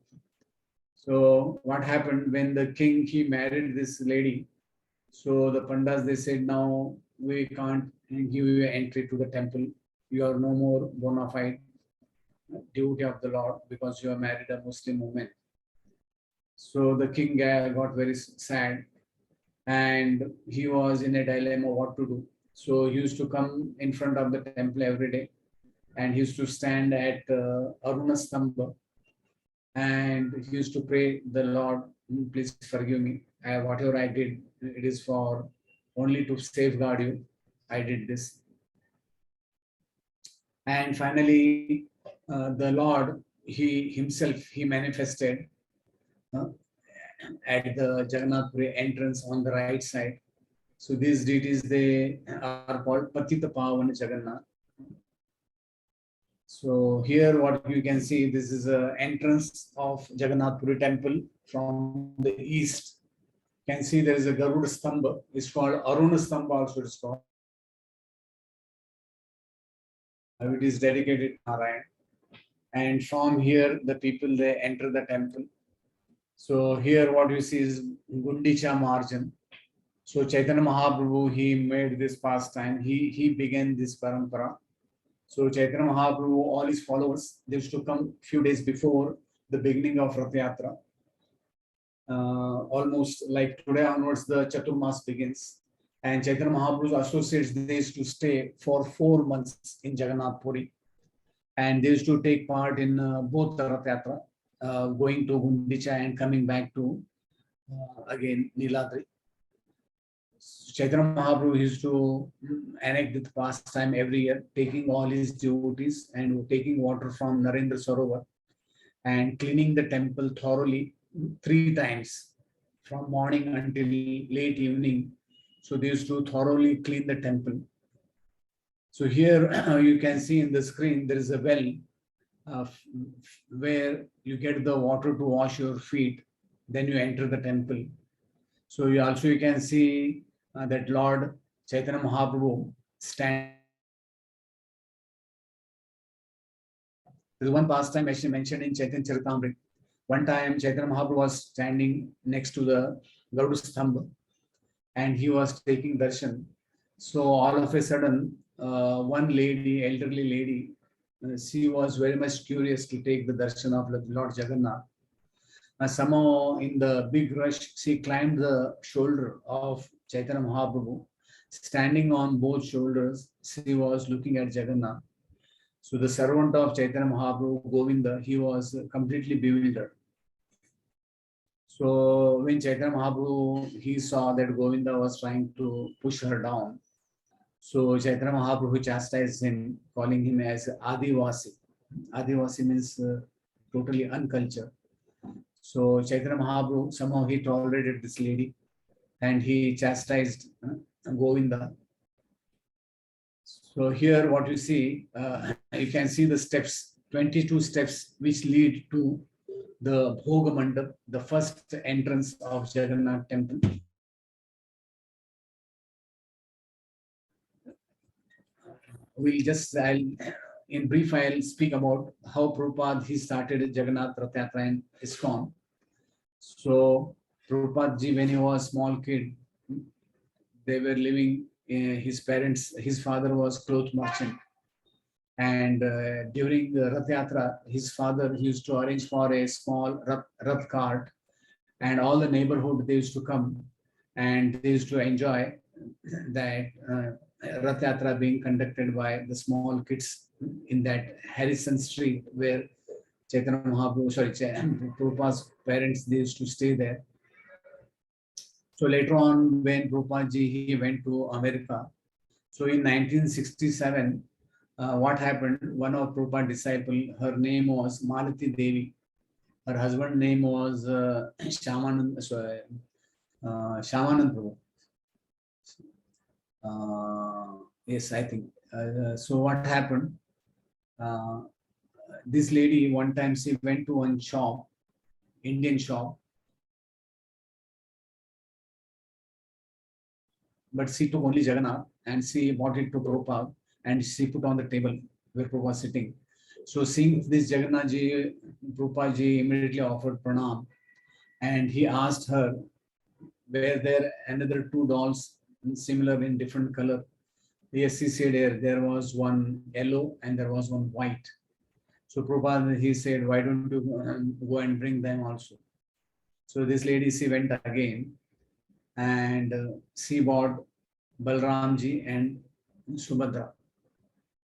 So what happened when the king he married this lady? So the Pandas they said now we can't give you entry to the temple. You are no more bona fide devotee of the Lord because you have married a Muslim woman. So the king got very sad and he was in a dilemma what to do. So he used to come in front of the temple every day and he used to stand at Aruna Stambha and he used to pray the Lord, please forgive me. Whatever I did, it is for only to safeguard you. I did this. And finally, the Lord, he himself, he manifested uh, at the Jagannath Puri entrance on the right side. So these deities, they are called Patita Pavan Jagannath. So here what you can see, this is a entrance of Jagannath Puri temple from the east. You can see there is a Garuda Stambha. It's called Aruna Stambha also it's called. It is dedicated to Narayan. And from here, the people, they enter the temple. So here what you see is Gundicha Marjan. So Chaitanya Mahaprabhu, he made this pastime. He began this parampara. So Chaitanya Mahaprabhu, all his followers, they used to come few days before the beginning of Rath Yatra. Almost like today onwards, the Chaturmas begins. And Chaitanya Mahaprabhu's associates, they used to stay for 4 months in Jagannath Puri. And they used to take part in both the Rath Yatra, going to Gundicha and coming back to again Niladri. Chaitanya Mahaprabhu used to enact the pastime every year, taking all his devotees and taking water from Narendra Sarovar and cleaning the temple thoroughly 3 times from morning until late evening. So they used to thoroughly clean the temple. So here you can see in the screen, there is a well where you get the water to wash your feet. Then you enter the temple. So you can see that Lord Chaitanya Mahaprabhu stand. There's one pastime mentioned in Chaitanya Charitamrita. One time Chaitanya Mahaprabhu was standing next to the Garuda Stambha and he was taking darshan. So all of a sudden, one lady, elderly lady, she was very much curious to take the darshan of Lord Jagannath. Somehow in the big rush, she climbed the shoulder of Chaitanya Mahaprabhu. Standing on both shoulders, she was looking at Jagannath. So the servant of Chaitanya Mahaprabhu, Govinda, he was completely bewildered. So when Chaitanya Mahaprabhu, he saw that Govinda was trying to push her down. So Chaitanya Mahaprabhu chastised him, calling him as Adivasi. Adivasi means totally uncultured. So Chaitanya Mahaprabhu, somehow he tolerated this lady and he chastised Govinda. So here what you see, you can see the steps, 22 steps which lead to the Bhoga Mandap, the first entrance of Jagannath temple. In brief, I'll speak about how Prabhupada, he started Jagannath Rath Yatra in ISKCON. So Prabhupada ji, when he was a small kid, they were living his father was cloth merchant. And during the Rath Yatra, his father used to arrange for a small Rath cart, and all the neighborhood they used to come and they used to enjoy that Rath Yatra being conducted by the small kids in that Harrison Street where Chaitanya Mahaprabhu, Prabhupada's parents, they used to stay there. So later on, when Prabhupada ji he went to America, so in 1967, what happened? One of Prabhupada's disciples, her name was Malati Devi. Her husband's name was Shamanand Prabhu. Yes, I think. So what happened? This lady, one time she went to one shop, Indian shop, but she took only Jagannath and she brought it to Prabhupada and she put on the table where Prabhupada was sitting. So seeing this Jagannath ji, Prabhupada ji immediately offered pranam and he asked her, were there another two dolls similar in different color? Yes, she said there was one yellow and there was one white. So Prabhupada, he said, why don't you go and bring them also? So this lady, she went again and she bought Balramji and Subhadra.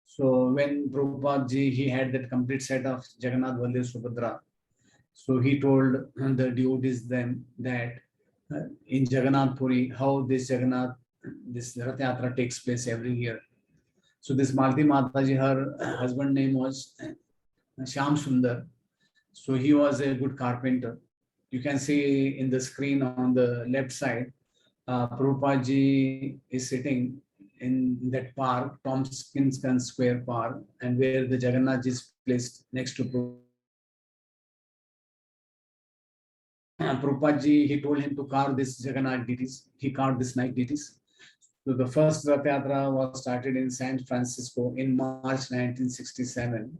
So when Prabhupada ji, he had that complete set of Jagannath, Baldev, Subhadra. So he told the devotees then that in Jagannath Puri, how this Jagannath, this Rath Yatra takes place every year. So this Malti Mataji, her husband name was Shyam Sundar. So he was a good carpenter. You can see in the screen on the left side, Prabhupada ji is sitting in that park, Tompkins Square Park, and where the Jagannath is placed next to Prabhupada. Prabhupada ji, he told him to carve this Jagannath deities. He carved this night deities. So the first Rath Yatra was started in San Francisco in March 1967.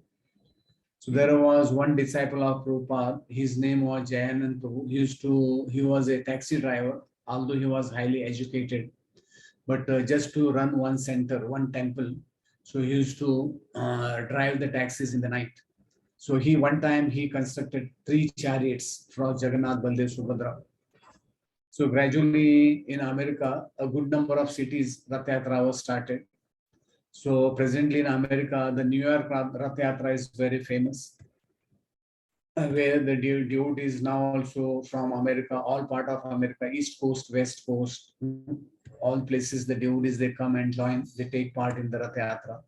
So there was one disciple of Prabhupada. His name was Jagannath Prabhu. He was a taxi driver, although he was highly educated. But just to run one center, one temple, so he used to drive the taxis in the night. So one time he constructed 3 chariots for Jagannath, Baldev, Subhadra. So gradually in America, a good number of cities Rath Yatra was started. So presently in America, the New York Rath Yatra is very famous, where the devotees now also from America, all part of America, East Coast, West Coast, all places the devotees, they come and join, they take part in the Rath Yatra.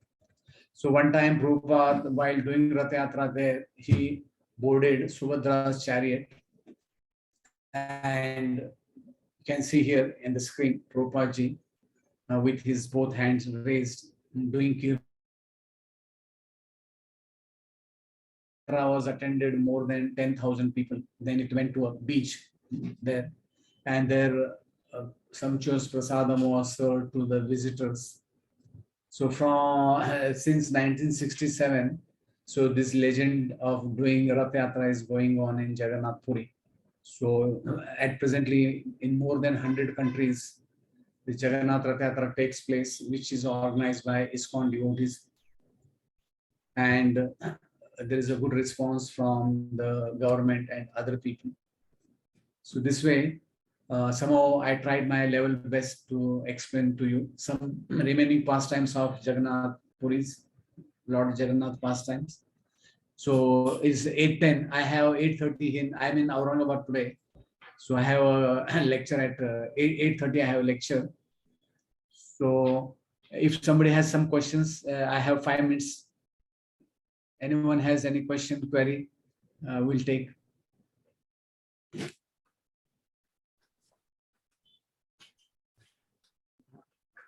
So one time Prabhupada, while doing Rath Yatra there, he boarded Subhadra's chariot. And you can see here in the screen, Prabhupada ji with his both hands raised, doing kirtan. Was attended more than 10,000 people. Then it went to a beach there. And there sumptuous prasadam was served to the visitors. So from since 1967, so this legend of doing Rath Yatra is going on in Jagannath Puri. So at presently in more than 100 countries, the Jagannath Rath Yatra takes place, which is organized by ISKCON devotees. And there is a good response from the government and other people. So this way, somehow I tried my level best to explain to you some remaining pastimes of Jagannath Puris, Lord Jagannath pastimes. So it's 8:10. I have 8:30 I'm in Aurangabad today. So I have a lecture at 8:30. I have a lecture. So if somebody has some questions, I have 5 minutes. Anyone has any question, query, we'll take.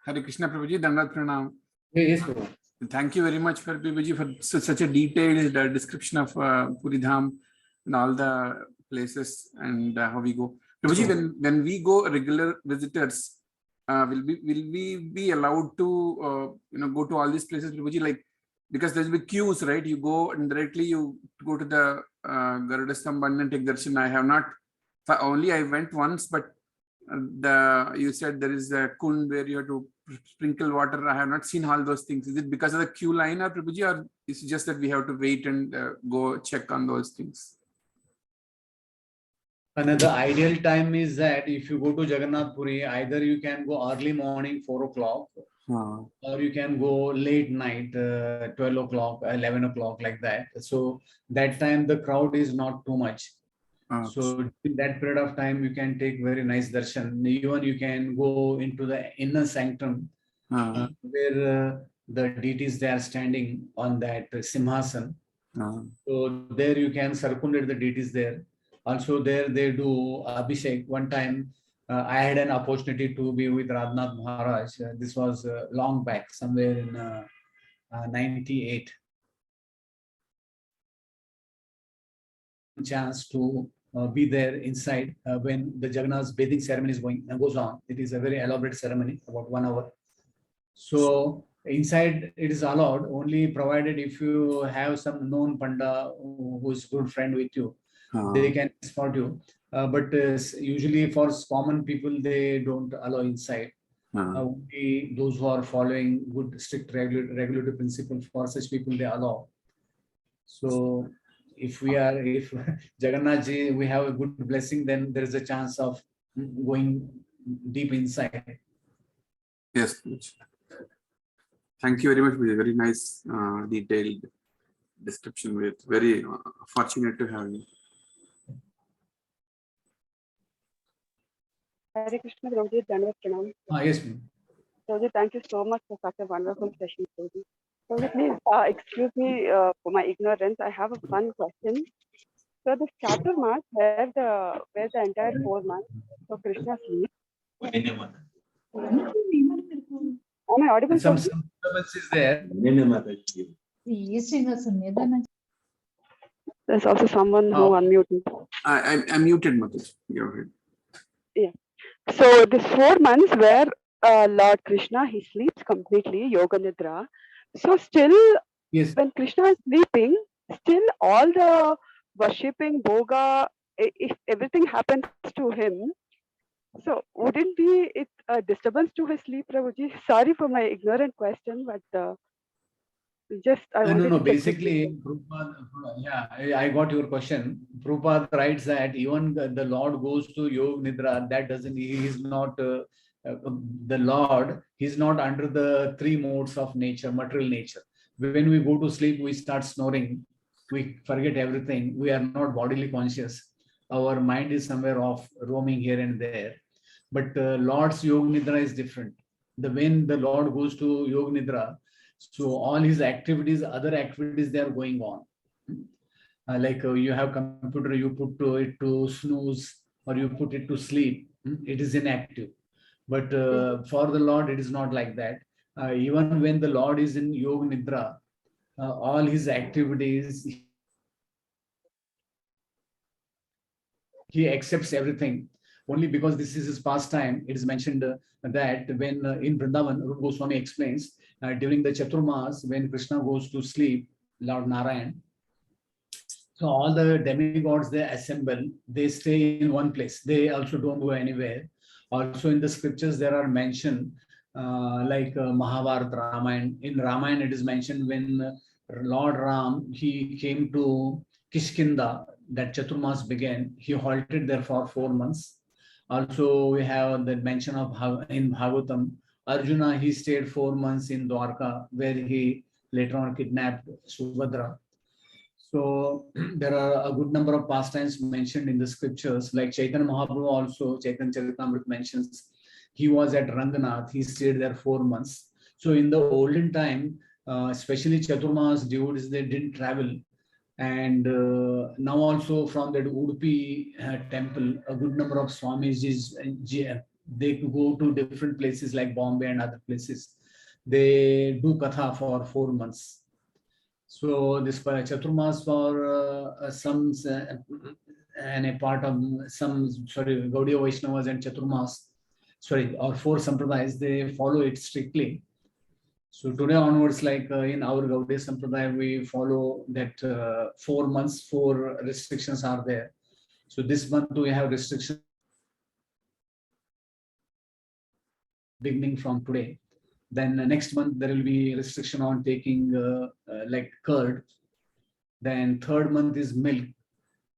Hare Krishna, Prabhuji, Dandavat Pranam. Yes, Prabhu. Thank you very much, Prabhuji, for such a detailed description of Puri Dham and all the places and how we go. Prabhuji, when we go regular visitors, will we be allowed to go to all these places, Prabhuji? Like, because there's be queues, right? You go and directly you go to the Garuda Stambha and take darshan. I have not. I went once, but you said there is a kund where you have to sprinkle water. I have not seen all those things. Is it because of the queue line, or Prabhuji, or is it just that we have to wait and go check on those things? Another ideal time is that if you go to Jagannath Puri, either you can go early morning, 4 o'clock, or you can go late night, 12 o'clock, 11 o'clock, like that. So that time the crowd is not too much. So in that period of time, you can take very nice darshan. Even you can go into the inner sanctum where the deities, they are standing on that simhasan. So there you can circumvent the deities there. Also there they do Abhishek. One time I had an opportunity to be with Radhanath Maharaj. This was long back, somewhere in 98. Chance to be there inside when the Jagannath's bathing ceremony is goes on. It is a very elaborate ceremony, about 1 hour. So inside it is allowed only provided if you have some known panda who is good friend with you, they can escort you. But usually for common people, they don't allow inside. Only those who are following good strict regulatory principles, for such people they allow. So if Jagannath ji, we have a good blessing, then there is a chance of going deep inside. Yes. Thank you very much. Very nice, detailed description. We're very fortunate to have you. Hare Krishna, Prabhuji, Dhanavad Pranam. Yes, ma'am. Prabhuji, thank you so much for such a wonderful session, Prabhuji. Prabhuji, please excuse me for my ignorance. I have a fun question. So this Chaturmas, where the entire 4 months, so Krishna sleeps. Am I audible? Some disturbance is there. There's also someone who unmuted. I'm muted, Mataji. Go ahead. Yeah. So this 4 months where Lord Krishna, he sleeps completely, Yoga Nidra. So still, Yes. when Krishna is sleeping, still all the worshipping, bhoga, if everything happens to him, so wouldn't be it a disturbance to his sleep, Prabhuji? Sorry for my ignorant question, but just I wanted No. to check with Basically, you. Prabhupada, I got your question. Prabhupada writes that even the Lord goes to Yoga Nidra, that doesn't, he is not, the Lord, he's not under the 3 modes of nature, material nature. When we go to sleep, we start snoring, we forget everything, we are not bodily conscious. Our mind is somewhere off, roaming here and there. But Lord's Yoga Nidra is different. When the Lord goes to Yoga Nidra, so all his activities, other activities, they are going on. Like you have computer, you put it to snooze or you put it to sleep, it is inactive. But for the Lord, it is not like that. Even when the Lord is in Yoga Nidra, all his activities, he accepts everything. Only because this is his pastime, it is mentioned that when in Vrindavan, Rupa Goswami explains, during the Chaturmas, when Krishna goes to sleep, Lord Narayan, so all the demigods, they assemble, they stay in one place. They also don't go anywhere. Also in the scriptures, there are mentioned like Mahabharata, Ramayana. In Ramayana, it is mentioned when Lord Ram, he came to Kishkinda, that Chaturmas began, he halted there for 4 months. Also, we have the mention of in Bhagavatam, Arjuna, he stayed 4 months in Dwarka, where he later on kidnapped Subhadra. So there are a good number of pastimes mentioned in the scriptures, like Chaitanya Mahaprabhu also, Chaitanya Charitamrita mentions, he was at Ranganath, he stayed there 4 months. So in the olden time, especially Chaturmas devotees, they didn't travel. And now also from that Udupi temple, a good number of Swamis, they go to different places like Bombay and other places. They do katha for 4 months. So this Chaturmas for some and a part of some, Gaudiya Vaishnavas and Chaturmas, or 4 sampradayas, they follow it strictly. So today onwards, like in our Gaudiya Sampradaya, we follow that 4 months, 4 restrictions are there. So this month we have restrictions beginning from today. Then next month there will be restriction on taking like curd. Then third month is milk,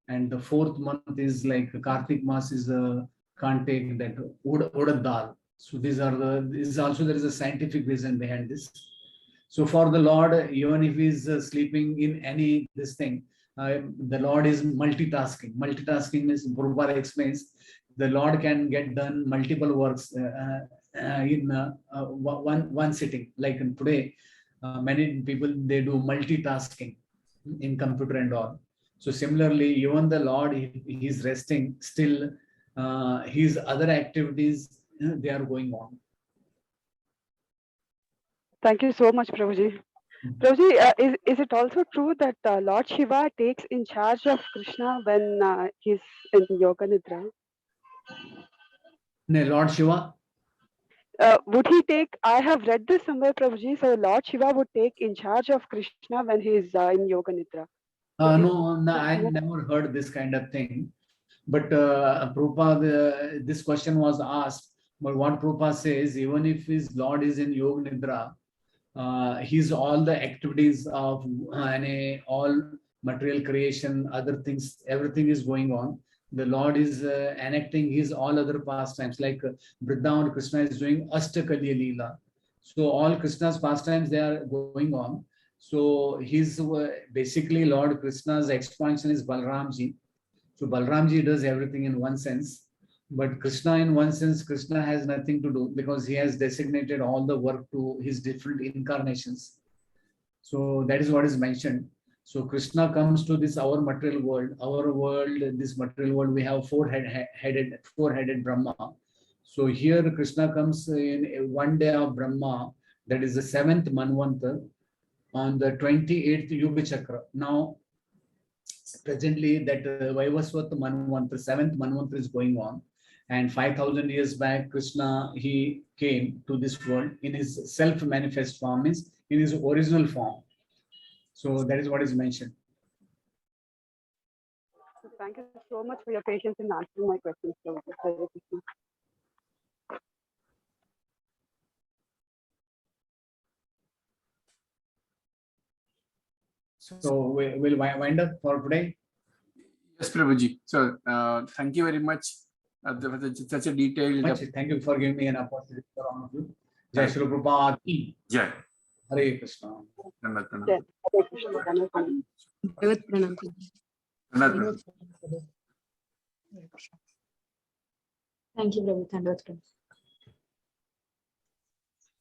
and the fourth month is like Kartik Mas is can't take that urad dal. So this is also there is a scientific reason behind this. So for the Lord, even if he's sleeping in any this thing, the Lord is multitasking. Multitasking means Prabhupada explains the Lord can get done multiple works in one sitting. Like today, many people they do multitasking in computer and all. So similarly, even the Lord, he's resting still. His other activities they are going on. Thank you so much, Prabhuji. Prabhuji, is it also true that Lord Shiva takes in charge of Krishna when he's in Yoga Nidra? No, Lord Shiva. Would he take? I have read this somewhere, Prabhuji. So Lord Shiva would take in charge of Krishna when he's in Yoga Nidra. No, I never heard this kind of thing. But Prabhupada, this question was asked. But what Prabhupada says, even if his Lord is in Yoga Nidra, his all the activities of all material creation, other things, everything is going on. The Lord is enacting his all other pastimes, like Vrindavan Krishna is doing Ashtakaliya Leela. So all Krishna's pastimes, they are going on. So his basically Lord Krishna's expansion is Balramji. So Balramji does everything in one sense. But Krishna, in one sense, Krishna has nothing to do because he has designated all the work to his different incarnations. So that is what is mentioned. So Krishna comes to this our material world. Our world, this material world, we have four-headed Brahma. So here Krishna comes in one day of Brahma, that is the 7th Manvanta, on the 28th Yuga Chakra. Now, presently that Vaivaswat Manvanta, 7th Manvanta is going on. And 5,000 years back, Krishna, he came to this world in his self-manifest form, means in his original form. So that is what is mentioned. Thank you so much for your patience in answering my questions, Prabhuji. So we'll wind up for today. Yes, Prabhuji. So thank you very much for such a detailed. Thank you for giving me an opportunity for all of you. Jai Shri Prabhupada ki. Jai. Hare Krishna. Pranam, pranam. Jai. Hare Krishna. Pranam. Pranam, pranam. Thank you, Prabhu. Thank you.